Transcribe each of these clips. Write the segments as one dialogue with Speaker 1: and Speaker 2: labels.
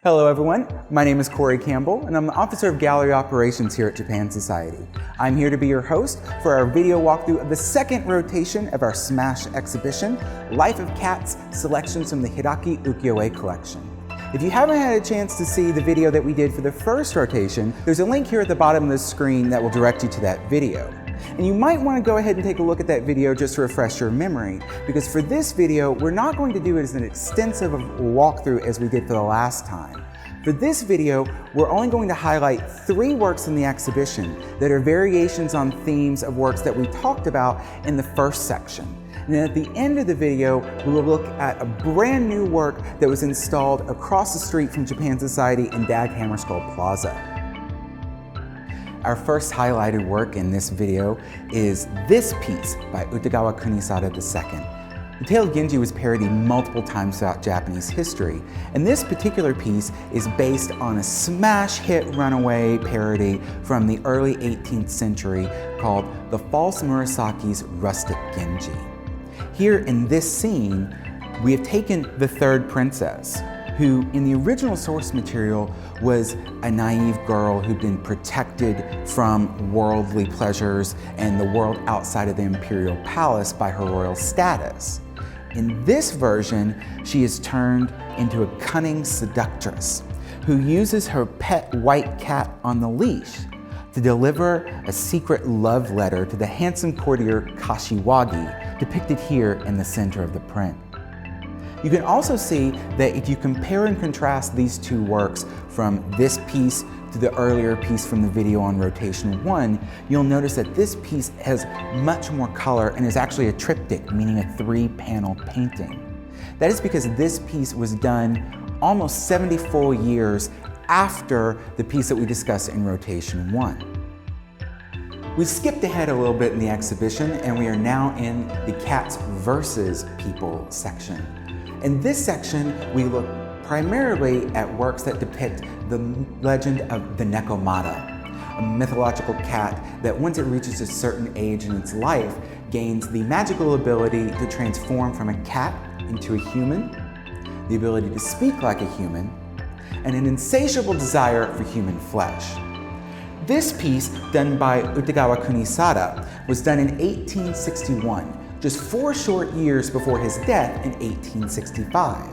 Speaker 1: Hello everyone, my name is Corey Campbell and I'm the Officer of Gallery Operations here at Japan Society. I'm here to be your host for our video walkthrough of the second rotation of our Smash exhibition, Life of Cats, Selections from the Hiraki Ukiyo-e Collection. If you haven't had a chance to see the video that we did for the first rotation, there's a link here at the bottom of the screen that will direct you to that video. And you might want to go ahead and take a look at that video just to refresh your memory, because for this video, we're not going to do it as an extensive walkthrough as we did for the last time. For this video, we're only going to highlight 3 works in the exhibition that are variations on themes of works that we talked about in the first section. And then at the end of the video, we will look at a brand new work that was installed across the street from Japan Society in Dag Hammarskjöld Plaza. Our first highlighted work in this video is this piece by Utagawa Kunisada II. The Tale of Genji was parodied multiple times throughout Japanese history, and this particular piece is based on a smash hit runaway parody from the early 18th century called The False Murasaki's Rustic Genji. Here in this scene, we have taken the third princess, who in the original source material was a naive girl who'd been protected from worldly pleasures and the world outside of the imperial palace by her royal status. In this version, she is turned into a cunning seductress who uses her pet white cat on the leash to deliver a secret love letter to the handsome courtier Kashiwagi, depicted here in the center of the print. You can also see that if you compare and contrast these two works from this piece to the earlier piece from the video on rotation 1, you'll notice that this piece has much more color and is actually a triptych, meaning a 3-panel painting. That is because this piece was done almost 70 full years after the piece that we discussed in rotation 1. We skipped ahead a little bit in the exhibition and we are now in the Cats versus People section. In this section, we look primarily at works that depict the legend of the Nekomata, a mythological cat that once it reaches a certain age in its life, gains the magical ability to transform from a cat into a human, the ability to speak like a human, and an insatiable desire for human flesh. This piece, done by Utagawa Kunisada, was done in 1861. Just 4 short years before his death in 1865.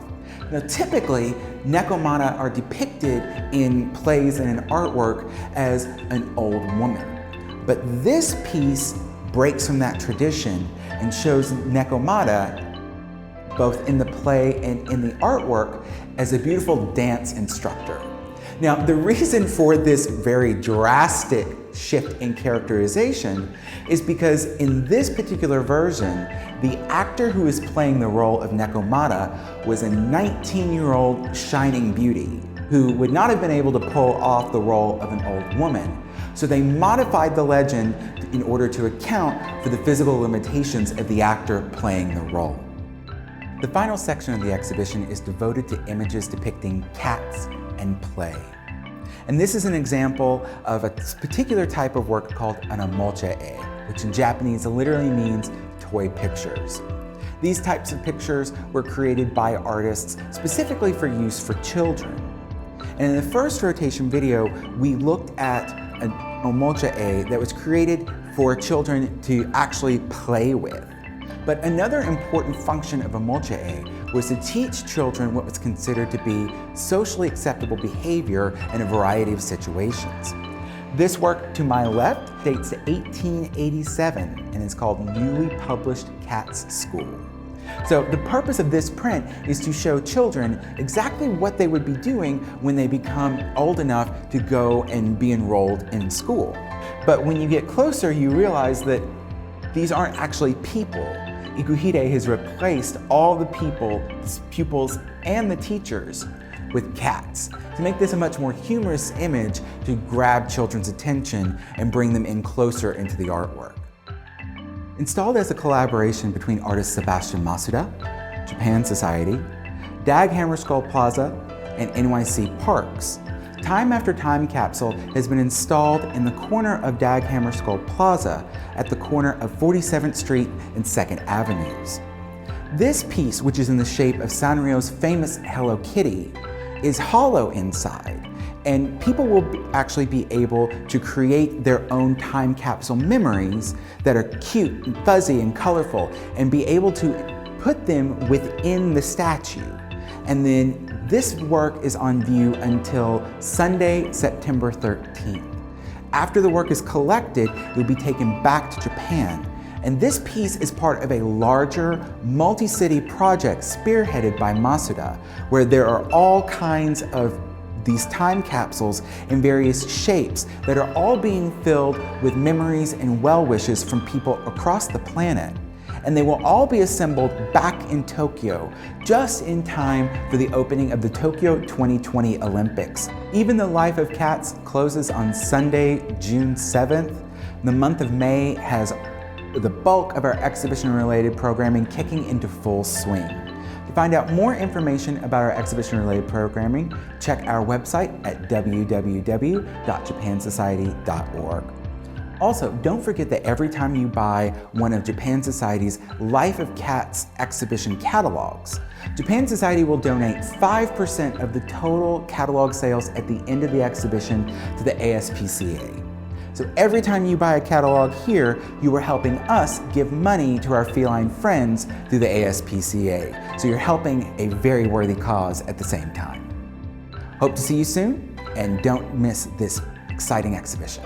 Speaker 1: Now typically, Nekomata are depicted in plays and in artwork as an old woman. But this piece breaks from that tradition and shows Nekomata, both in the play and in the artwork, as a beautiful dance instructor. Now, the reason for this very drastic shift in characterization is because in this particular version, the actor who is playing the role of Nekomata was a 19-year-old shining beauty who would not have been able to pull off the role of an old woman. So they modified the legend in order to account for the physical limitations of the actor playing the role. The final section of the exhibition is devoted to images depicting cats and play. And this is an example of a particular type of work called an omocha-e, which in Japanese literally means toy pictures. These types of pictures were created by artists specifically for use for children. And in the first rotation video, we looked at an omocha-e that was created for children to actually play with. But another important function of omocha-e was to teach children what was considered to be socially acceptable behavior in a variety of situations. This work to my left dates to 1887 and is called Newly Published Cat's School. So the purpose of this print is to show children exactly what they would be doing when they become old enough to go and be enrolled in school. But when you get closer, you realize that these aren't actually people. Ikuhide has replaced all the people, the pupils, and the teachers with cats to make this a much more humorous image to grab children's attention and bring them in closer into the artwork. Installed as a collaboration between artist Sebastian Masuda, Japan Society, Dag Hammarskjöld Plaza, and NYC Parks, Time After Time capsule has been installed in the corner of Dag Hammarskjöld Plaza at the corner of 47th Street and 2nd Avenues. This piece, which is in the shape of Sanrio's famous Hello Kitty, is hollow inside. And people will actually be able to create their own time capsule memories that are cute and fuzzy and colorful and be able to put them within the statue. And then this work is on view until Sunday, September 13th. After the work is collected, it will be taken back to Japan. And this piece is part of a larger multi-city project spearheaded by Masuda, where there are all kinds of these time capsules in various shapes that are all being filled with memories and well wishes from people across the planet. And they will all be assembled back in Tokyo, just in time for the opening of the Tokyo 2020 Olympics. Even the Life of Cats closes on Sunday, June 7th. The month of May has the bulk of our exhibition-related programming kicking into full swing. To find out more information about our exhibition-related programming, check our website at www.japansociety.org. Also, don't forget that every time you buy one of Japan Society's Life of Cats exhibition catalogs, Japan Society will donate 5% of the total catalog sales at the end of the exhibition to the ASPCA. So every time you buy a catalog here, you are helping us give money to our feline friends through the ASPCA. So you're helping a very worthy cause at the same time. Hope to see you soon, and don't miss this exciting exhibition.